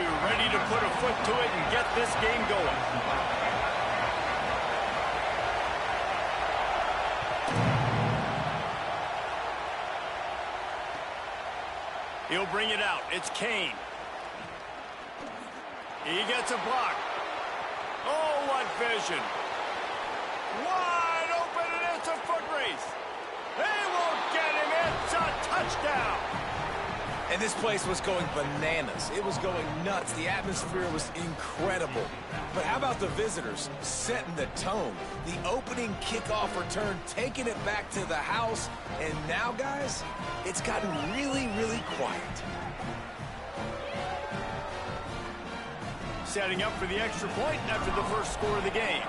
ready to put a foot to it and get this game going. He'll bring it out. It's Kane. He gets a block. Oh, what vision. Wide open, and it's a foot race. They won't get him. It's a touchdown. And this place was going bananas. It was going nuts. The atmosphere was incredible. But how about the visitors setting the tone? The opening kickoff return, taking it back to the house. And now, guys, it's gotten really, really quiet. Setting up for the extra point after the first score of the game.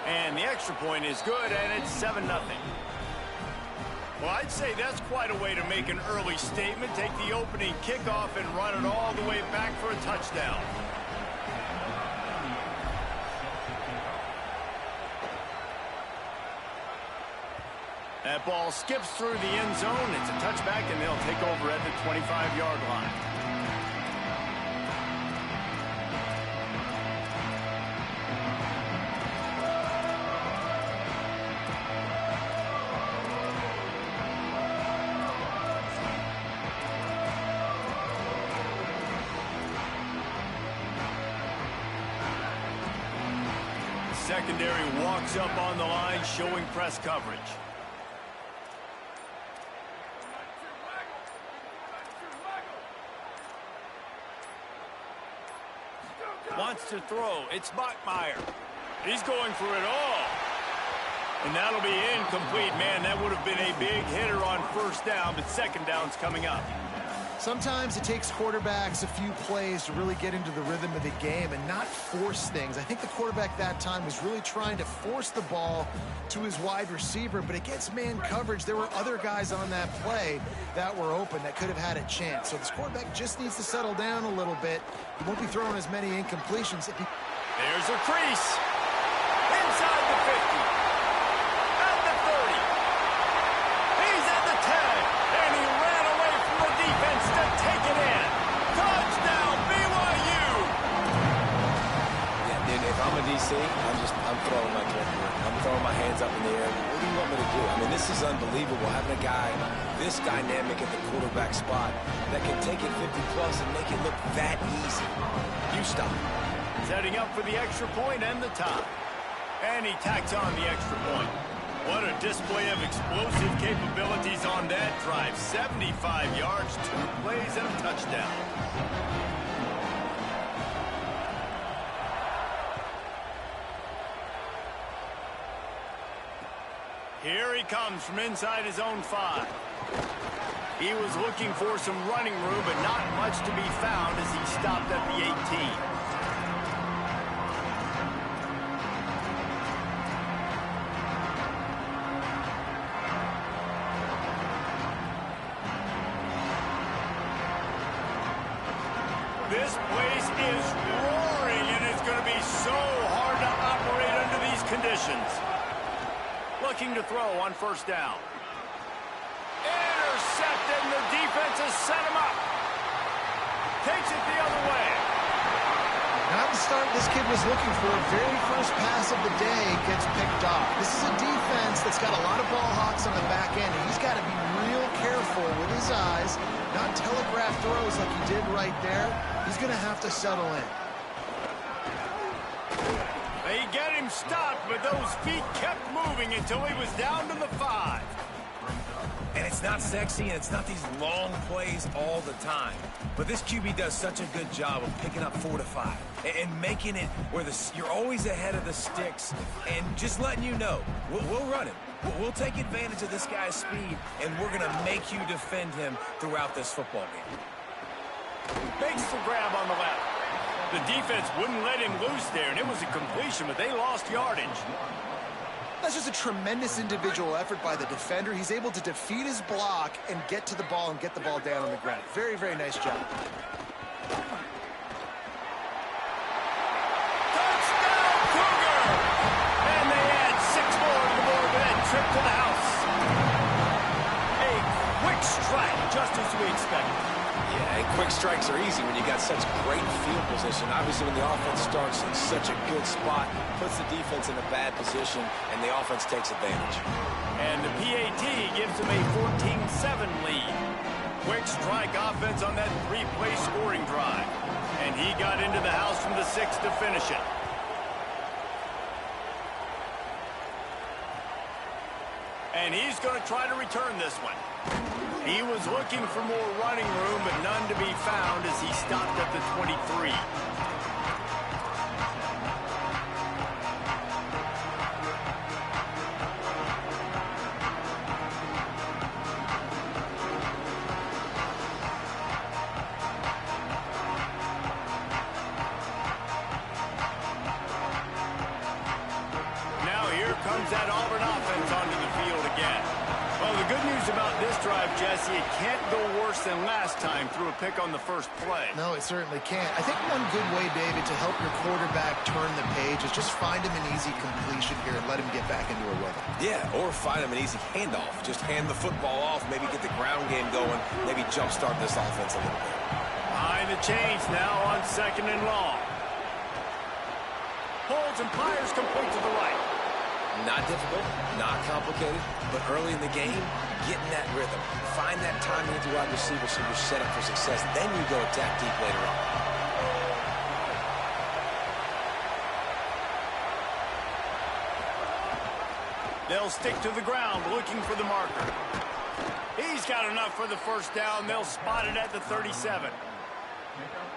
And the extra point is good, and it's 7-0. Well, I'd say that's quite a way to make an early statement. Take the opening kickoff and run it all the way back for a touchdown. That ball skips through the end zone. It's a touchback, and they'll take over at the 25-yard line. Secondary walks up on the line, showing press coverage. Wants to throw. It's Bachmeyer. He's going for it all. And that'll be incomplete. Man, that would have been a big hitter on first down, but second down's coming up. Sometimes it takes quarterbacks a few plays to really get into the rhythm of the game and not force things. I think the quarterback that time was really trying to force the ball to his wide receiver, but against man coverage, there were other guys on that play that were open that could have had a chance. So this quarterback just needs to settle down a little bit. He won't be throwing as many incompletions. There's a crease. Inside the 50. At the 30. He's at the 10. And he ran away from the defense to take it in. Touchdown, BYU! Yeah, dude, if I'm a DC, I'm throwing my clipboard. I'm throwing my hands up in the air. What do you want me to do? I mean, this is unbelievable, having a guy this dynamic at the quarterback spot that can take it 50-plus and make it look that easy. You stop. Setting up for the extra point and the tie. And he tacks on the extra point. What a display of explosive capabilities on that drive. 75 yards, 2 plays, and a touchdown. Here he comes from inside his own 5. He was looking for some running room, but not much to be found as he stopped at the 18. This place is roaring, and it's going to be so hard to operate under these conditions. Looking to throw on first down. Intercepted, and the defense has set him up. Takes it the other way. Not the start this kid was looking for. Very first pass of the day gets picked off. This is a defense that's got a lot of ball hawks on the back end, and he's got to be real careful with his eyes, not telegraph throws like he did right there. He's going to have to settle in. They get him stopped, but those feet kept moving until he was down to the 5. And it's not sexy, and it's not these long plays all the time. But this QB does such a good job of picking up 4 to 5 and making it where you're always ahead of the sticks and just letting you know, we'll run him. We'll take advantage of this guy's speed, and we're going to make you defend him throughout this football game. Makes the grab on the left. The defense wouldn't let him loose there, and it was a completion, but they lost yardage. That's just a tremendous individual effort by the defender. He's able to defeat his block and get to the ball and get the ball down on the ground. Very, very nice job. Touchdown, Cougar! And they add 6 more to the board with that trip to the house. A quick strike, just as we expected. Yeah, a quick strikes are easy when you got such great field position. Obviously, when the offense starts in such a good spot, puts the defense in a bad position, and the offense takes advantage. And the PAT gives them a 14-7 lead. Quick strike offense on that three-play scoring drive. And he got into the house from the 6 to finish it. And he's going to try to return this one. He was looking for more running room, but none to be found as he stopped at the 23. Now here comes that Auburn offense onto the field again. Well, the good news about this drive, Jesse, it can't go worse than last time through a pick on the first play. No, it certainly can't. I think one good way, David, to help your quarterback turn the page is just find him an easy completion here and let him get back into a rhythm. Yeah, or find him an easy handoff. Just hand the football off, maybe get the ground game going, maybe jumpstart this offense a little bit. Behind the chains now on 2nd and long. Holds and fires complete to the right. Not difficult, not complicated, but early in the game, get in that rhythm. Find that timing with your wide receiver so you're set up for success. Then you go attack deep later on. They'll stick to the ground looking for the marker. He's got enough for the first down. They'll spot it at the 37.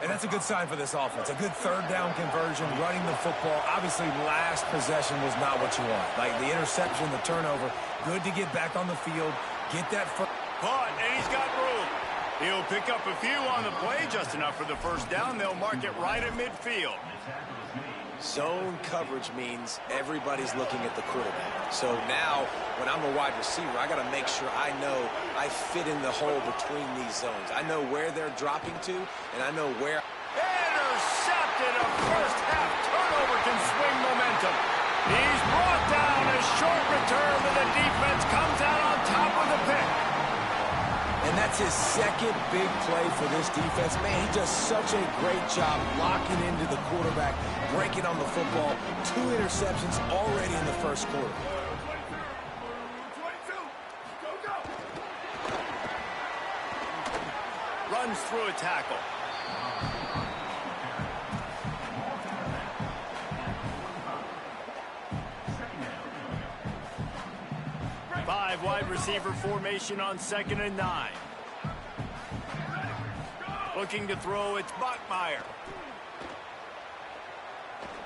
And that's a good sign for this offense. A good third down conversion, running the football. Obviously, last possession was not what you want. Like the interception, the turnover. Good to get back on the field. Get that first. Caught, and he's got room. He'll pick up a few on the play, just enough for the first down. They'll mark it right at midfield. Zone coverage means everybody's looking at the quarterback. So now, when I'm a wide receiver, I got to make sure I know I fit in the hole between these zones. I know where they're dropping to, and I know where. Intercepted. A first half turnover can swing momentum. He's brought down. A short return, but the defense comes out on top of the pick. And that's his second big play for this defense. Man, he does such a great job locking into the quarterback, breaking on the football. 2 interceptions already in the first quarter. Runs through a tackle. Five wide receiver formation on 2nd and 9. Looking to throw, it's Bachmeier.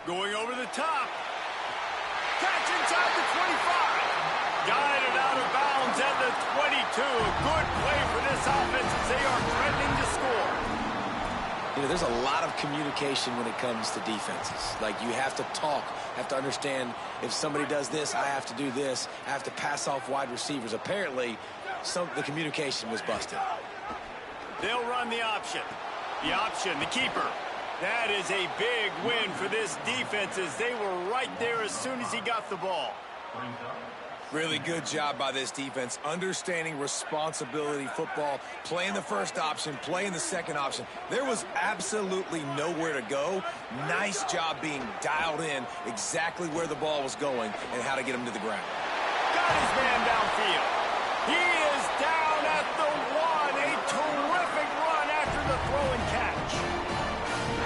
Going over the top. Catch inside the 25. Guided out of bounds at the 22. A good play for this offense as they are threatening to score. You know, there's a lot of communication when it comes to defenses. Like, you have to talk, have to understand if somebody does this, I have to do this. I have to pass off wide receivers. Apparently, the communication was busted. They'll run the option. The option, the keeper. That is a big win for this defense as they were right there as soon as he got the ball. Really good job by this defense, understanding responsibility football, playing the first option, playing the second option. There was absolutely nowhere to go. Nice job being dialed in exactly where the ball was going and how to get him to the ground. Got his man downfield. He is down at the 1. A terrific run after the throw and catch.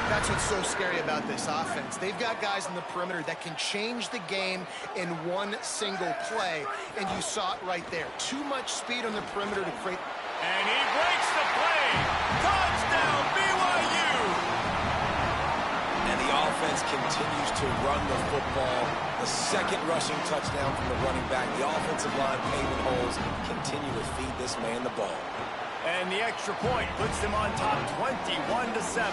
That's what's so scary about this offense. They've got guys in the perimeter that can change the game in one single play, and you saw it right there. Too much speed on the perimeter to create. And he breaks the play. Touchdown, BYU! And the offense continues to run the football. The second rushing touchdown from the running back. The offensive line paving holes. Continue to feed this man the ball. And the extra point puts them on top 21-7.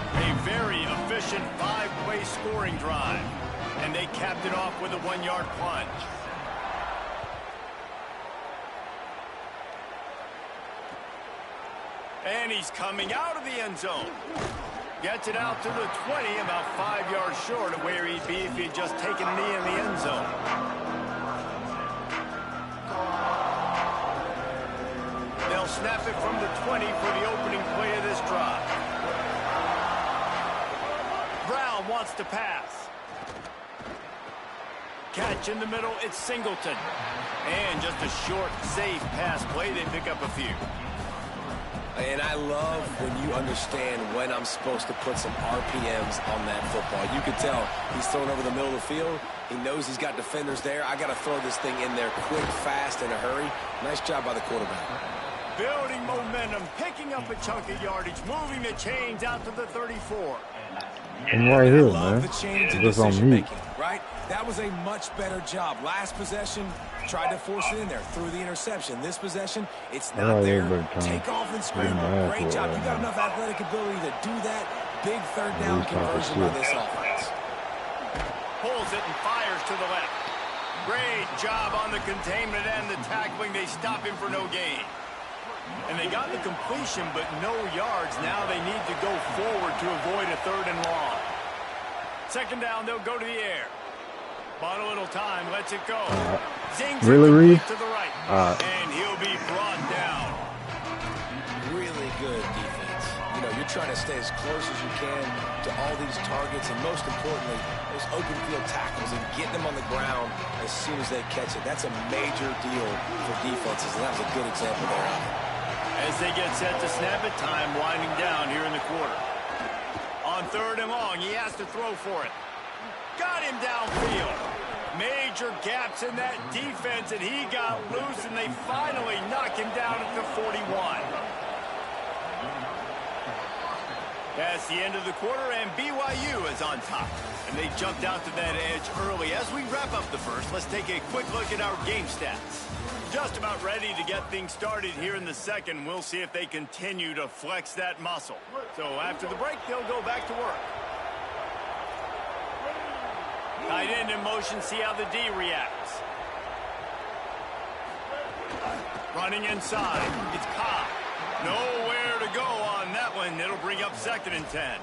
A very efficient 5-play scoring drive. And they capped it off with a 1-yard plunge. And he's coming out of the end zone. Gets it out to the 20, about 5 yards short of where he'd be if he had just taken a knee in the end zone. They'll snap it from the 20 for the opening play of this drive. Brown wants to pass. Catch in the middle, it's Singleton. And just a short, safe pass play, they pick up a few. And I love when you understand when I'm supposed to put some RPMs on that football. You can tell he's throwing over the middle of the field. He knows he's got defenders there. I got to throw this thing in there quick, fast, in a hurry. Nice job by the quarterback. Building momentum, picking up a chunk of yardage, moving the chains out to the 34. I'm right here, Love man. the change in It's on decision mute. making, right? That was a much better job. Last possession, tried to force it in there, threw the interception. This possession, it's not there. Take off and scramble. Great job. You got enough athletic ability to do that. Big third down conversion by this offense. Pulls it and fires to the left. Great job on the containment and the tackling. They stop him for no gain. And they got the completion, but no yards. Now they need to go forward to avoid a 3rd and long. Second down, they'll go to the air. Bought a little time, lets it go. Zings Really, Reed? to the right. And he'll be brought down. Really good defense. You know, you're trying to stay as close as you can to all these targets, and most importantly, those open field tackles and getting them on the ground as soon as they catch it. That's a major deal for defenses, and that was a good example there. As they get set to snap it, time winding down here in the quarter. On 3rd and long, he has to throw for it. Got him downfield. Major gaps in that defense, and he got loose, and they finally knock him down at the 41. That's the end of the quarter, and BYU is on top. And they jumped out to that edge early. As we wrap up the first, let's take a quick look at our game stats. Just about ready to get things started here in the second. We'll see if they continue to flex that muscle. So after the break, they'll go back to work. Tight end in motion, see how the D reacts. Running inside, it's Ncaa. Nowhere to go on that one. It'll bring up 2nd and 10.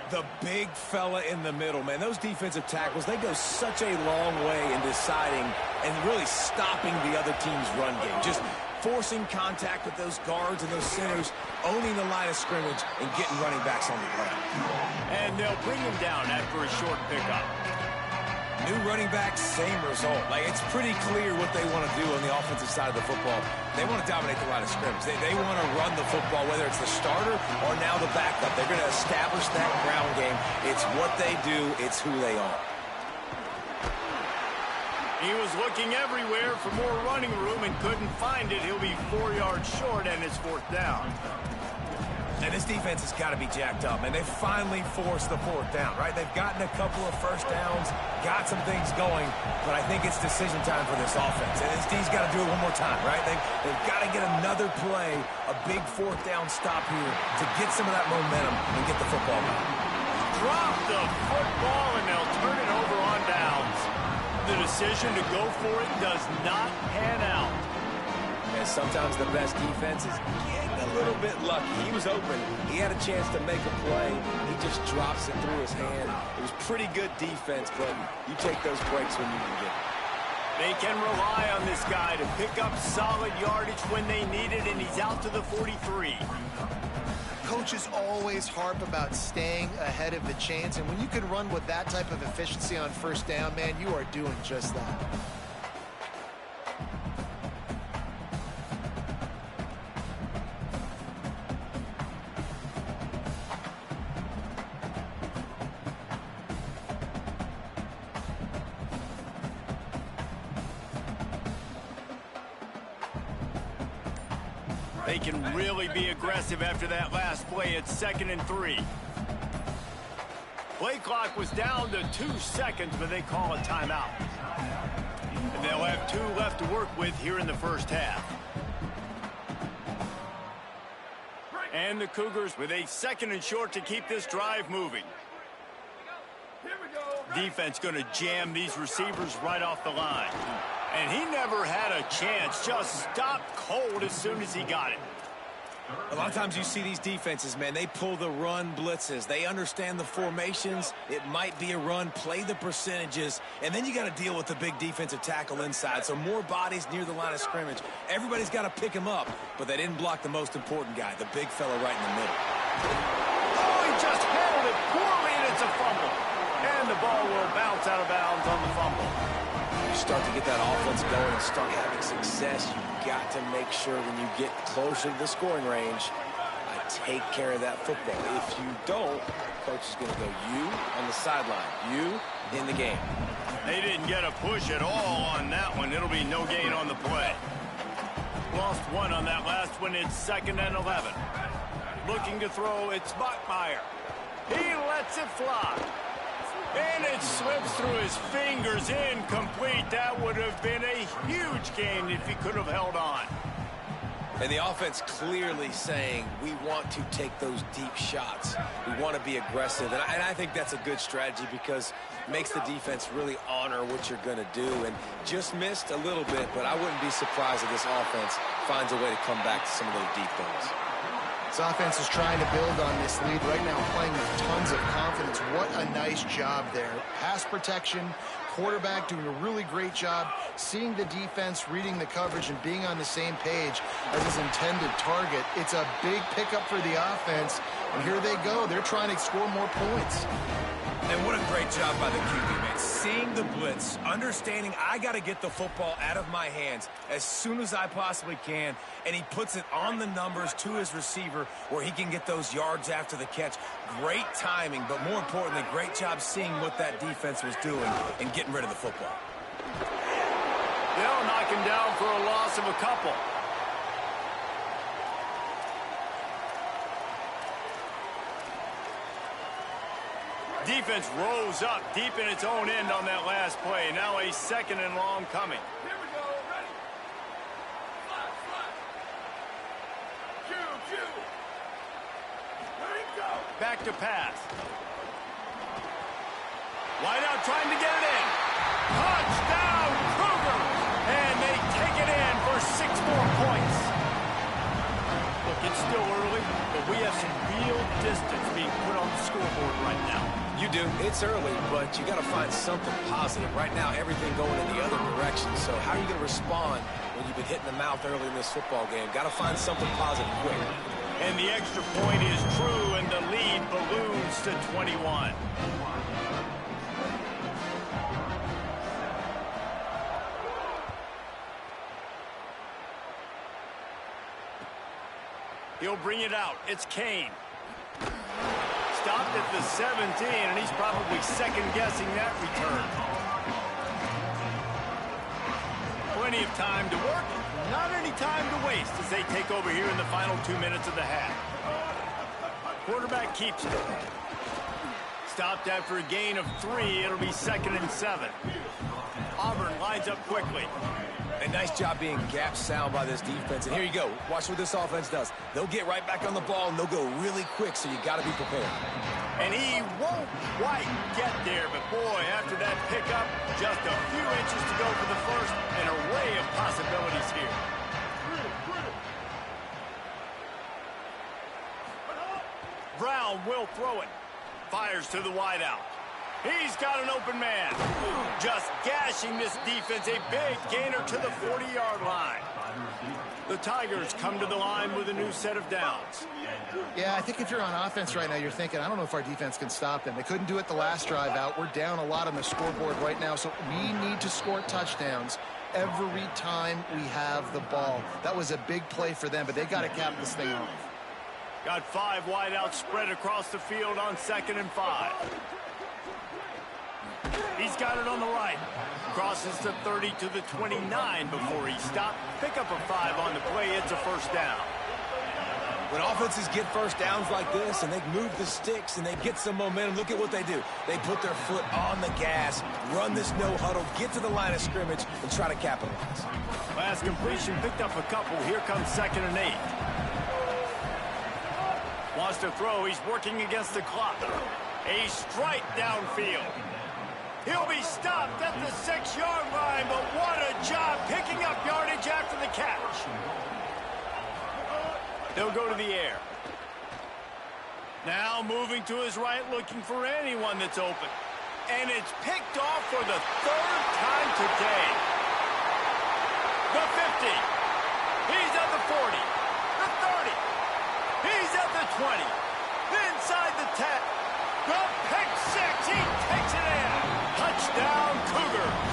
The big fella in the middle, man. Those defensive tackles, they go such a long way in deciding and really stopping the other team's run game. Just forcing contact with those guards and those centers, owning the line of scrimmage, and getting running backs on the ground. And they'll bring him down after a short pickup. New running back, same result. Like, it's pretty clear what they want to do on the offensive side of the football. They want to dominate the line of scrimmage. They want to run the football, whether it's the starter or now the backup. They're going to establish that ground game. It's what they do. It's who they are. He was looking everywhere for more running room and couldn't find it. He'll be 4 yards short, and it's 4th down. And this defense has got to be jacked up, and they finally forced the 4th down, right? They've gotten a couple of first downs, got some things going, but I think it's decision time for this offense. And this D's got to do it one more time, right? They've got to get another play, a big 4th down stop here to get some of that momentum and get the football back. Drop the football, and they'll turn it over on downs. The decision to go for it does not pan out. And sometimes the best defense is getting a little bit lucky. He was open. He had a chance to make a play. He just drops it through his hand. It was pretty good defense, but you take those breaks when you can get it. They can rely on this guy to pick up solid yardage when they need it, and he's out to the 43. Coaches always harp about staying ahead of the chains, and when you can run with that type of efficiency on 1st down, man, you are doing just that. They can really be aggressive after that last play. It's 2nd and 3. Play clock was down to 2 seconds, but they call a timeout. And they'll have 2 left to work with here in the first half. And the Cougars with a 2nd and short to keep this drive moving. Defense going to jam these receivers right off the line. And he never had a chance, just stopped cold as soon as he got it. A lot of times you see these defenses, man, they pull the run blitzes. They understand the formations. It might be a run, play the percentages, and then you got to deal with the big defensive tackle inside. So more bodies near the line of scrimmage. Everybody's got to pick him up, but they didn't block the most important guy, the big fella right in the middle. Oh, he just handled it poorly, and it's a fumble. And the ball will bounce out of bounds on the fumble. You start to get that offense going and start having success, you've got to make sure when you get closer to the scoring range, take care of that football. If you don't, coach is going to go you on the sideline, you in the game. They didn't get a push at all on that one. It'll be no gain on the play. Lost one on that last one. It's 2nd and 11. Looking to throw, it's Bachmeier. He lets it fly. And it slips through his fingers, incomplete. That would have been a huge gain if he could have held on. And the offense clearly saying, we want to take those deep shots. We want to be aggressive. And I think that's a good strategy because it makes the defense really honor what you're going to do. And just missed a little bit, but I wouldn't be surprised if this offense finds a way to come back to some of those deep things. This offense is trying to build on this lead right now, playing with tons of confidence. What a nice job there. Pass protection, quarterback doing a really great job, seeing the defense, reading the coverage, and being on the same page as his intended target. It's a big pickup for the offense, and here they go. They're trying to score more points. And what a great job by the QB, man. Seeing the blitz, understanding I got to get the football out of my hands as soon as I possibly can, and he puts it on the numbers to his receiver where he can get those yards after the catch. Great timing, but more importantly, great job seeing what that defense was doing and getting rid of the football. They'll knock him down for a loss of a couple. Defense rose up deep in its own end on that last play. Now a 2nd and long coming. Here we go. Ready. Flat, flat. Q. Ready, go. Back to pass. Wide out trying to get it in. Touchdown, Cougar! And they take it in for 6 more points. Look, it's still early, but we have some real distance being put on the scoreboard right now. You do. It's early, but you got to find something positive. Right now, everything going in the other direction. So how are you going to respond when you've been hitting the mouth early in this football game? Got to find something positive quick. And the extra point is true, and the lead balloons to 21. He'll bring it out. It's Kane. Stopped at the 17, and he's probably second-guessing that return. Plenty of time to work, not any time to waste as they take over here in the final 2 minutes of the half. Quarterback keeps it. Stopped after a gain of 3. It'll be 2nd and 7. Auburn lines up quickly. A nice job being gap sound by this defense. And here you go. Watch what this offense does. They'll get right back on the ball, and they'll go really quick, so you got to be prepared. And he won't quite get there, but boy, after that pickup, just a few inches to go for the first. An array of possibilities here. Brown will throw it. Fires to the wideout. He's got an open man. Just gashing this defense. A big gainer to the 40-yard line. The Tigers come to the line with a new set of downs. Yeah, I think if you're on offense right now, you're thinking, I don't know if our defense can stop them. They couldn't do it the last drive out. We're down a lot on the scoreboard right now, so we need to score touchdowns every time we have the ball. That was a big play for them, but they got to cap this thing off. Got 5 wideouts spread across the field on 2nd and 5. He's got it on the right. Crosses the 30 to the 29 before he stopped. Pick up a 5 on the play. It's a first down. When offenses get first downs like this and they move the sticks and they get some momentum, look at what they do. They put their foot on the gas, run this no huddle, get to the line of scrimmage, and try to capitalize. Last completion picked up a couple. Here comes 2nd and 8. Wants to throw. He's working against the clock. A strike downfield. He'll be stopped at the 6-yard line, but what a job picking up yardage after the catch. They'll go to the air. Now moving to his right, looking for anyone that's open. And it's picked off for the third time today. The 50. He's at the 40. The 30. He's at the 20. Inside the 10. The pick six. He takes it in. Touchdown, Cougars.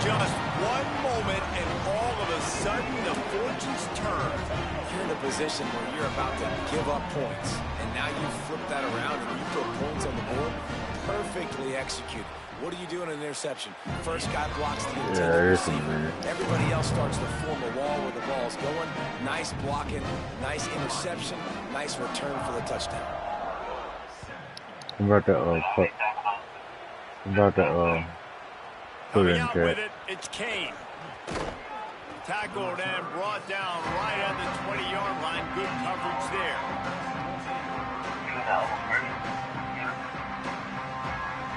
Just one moment, and all of a sudden, the fortunes turn. You're in a position where you're about to give up points, and now you flip that around and you put points on the board. Perfectly executed. What do you do in an interception? First guy blocks the intended receiver. Everybody else starts to form a wall where the ball's going. Nice blocking, nice interception, nice return for the touchdown. I'm about to Coming out with it, it's Kane. Tackled and brought down right at the 20-yard line. Good coverage there.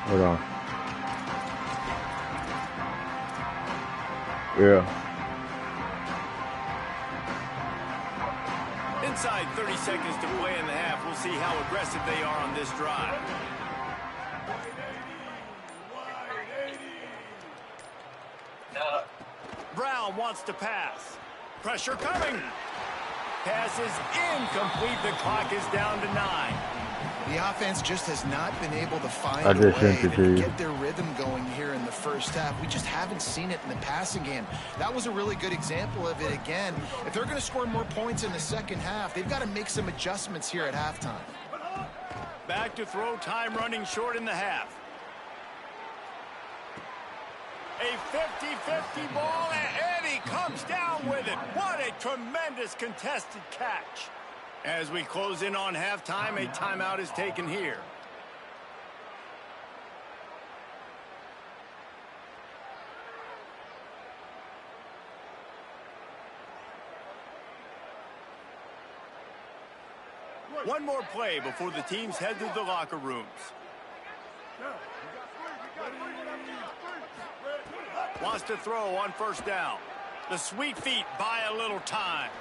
Hold on. Yeah. Inside 30 seconds to play in the half. We'll see how aggressive they are on this drive. Brown wants to pass. Pressure coming. Pass is incomplete. The clock is down to 9. The offense just has not been able to find a way to get their rhythm going here in the first half. We just haven't seen it in the passing game. That was a really good example of it again. If they're going to score more points in the second half, they've got to make some adjustments here at halftime. Back to throw, time running short in the half. A 50-50 ball, and he comes down with it. What a tremendous contested catch. As we close in on halftime, a timeout is taken here. One more play before the teams head to the locker rooms. Wants to throw on first down. The sweet feet buy a little time.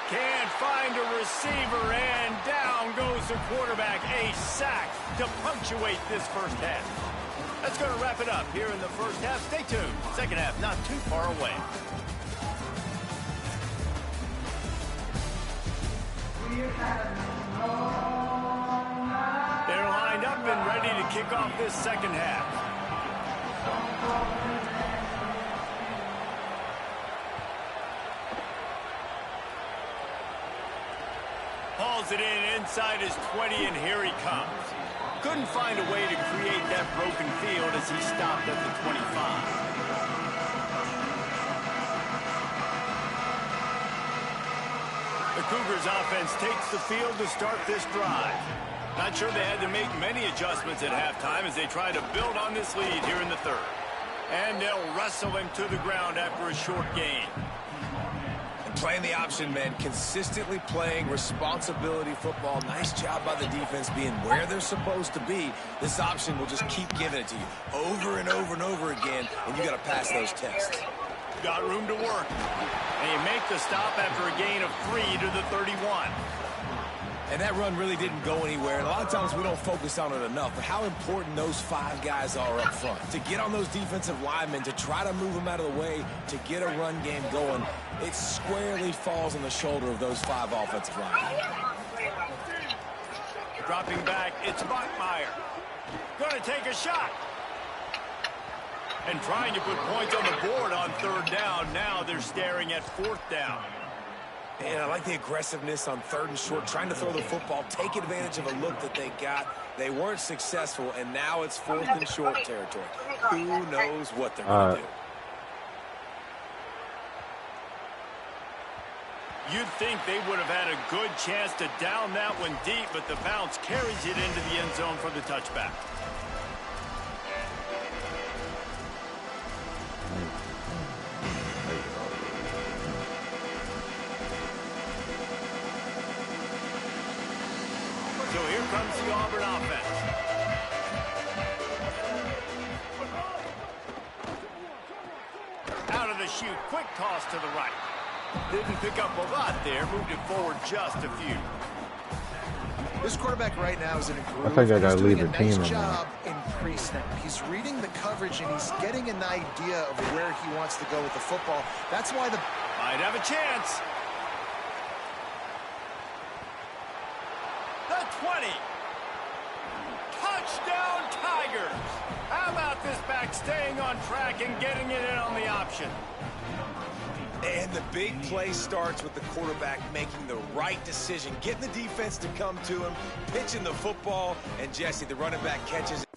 Can't find a receiver, and down goes the quarterback. A sack to punctuate this first half. That's going to wrap it up here in the first half. Stay tuned. Second half not too far away. They're lined up and ready to kick off this second half. Hauls it in inside his 20, and here he comes. Couldn't find a way to create that broken field as he stopped at the 25. The Cougars offense takes the field to start this drive. Not sure they had to make many adjustments at halftime as they try to build on this lead here in the third. And they'll wrestle him to the ground after a short gain. Playing the option, man, consistently playing responsibility football. Nice job by the defense being where they're supposed to be. This option will just keep giving it to you over and over and over again, and you got to pass those tests. Got room to work. And you make the stop after a gain of 3 to the 31. And that run really didn't go anywhere. And a lot of times we don't focus on it enough, but how important those 5 guys are up front. To get on those defensive linemen, to try to move them out of the way, to get a run game going, it squarely falls on the shoulder of those 5 offensive linemen. Dropping back, it's Bachmeier. Going to take a shot. And trying to put points on the board on third down. Now they're staring at fourth down. And I like the aggressiveness on third and short, trying to throw the football, take advantage of a look that they got. They weren't successful, and now it's fourth and short territory. Who knows what they're going to do? You'd think they would have had a good chance to down that one deep, but the bounce carries it into the end zone for the touchback. So here comes the Auburn offense. Out of the chute, quick toss to the right. Didn't pick up a lot there, moved it forward just a few. This quarterback right now is in a groove. I think I and gotta he's doing leave a the team nice in job in pre-snap. He's reading the coverage and he's getting an idea of where he wants to go with the football. That's why the Might have a chance. The 20. Touchdown Tigers. How about this back staying on track and getting it in on the option? And the big play starts with the quarterback making the right decision, getting the defense to come to him, pitching the football, and Jesse, the running back, catches it.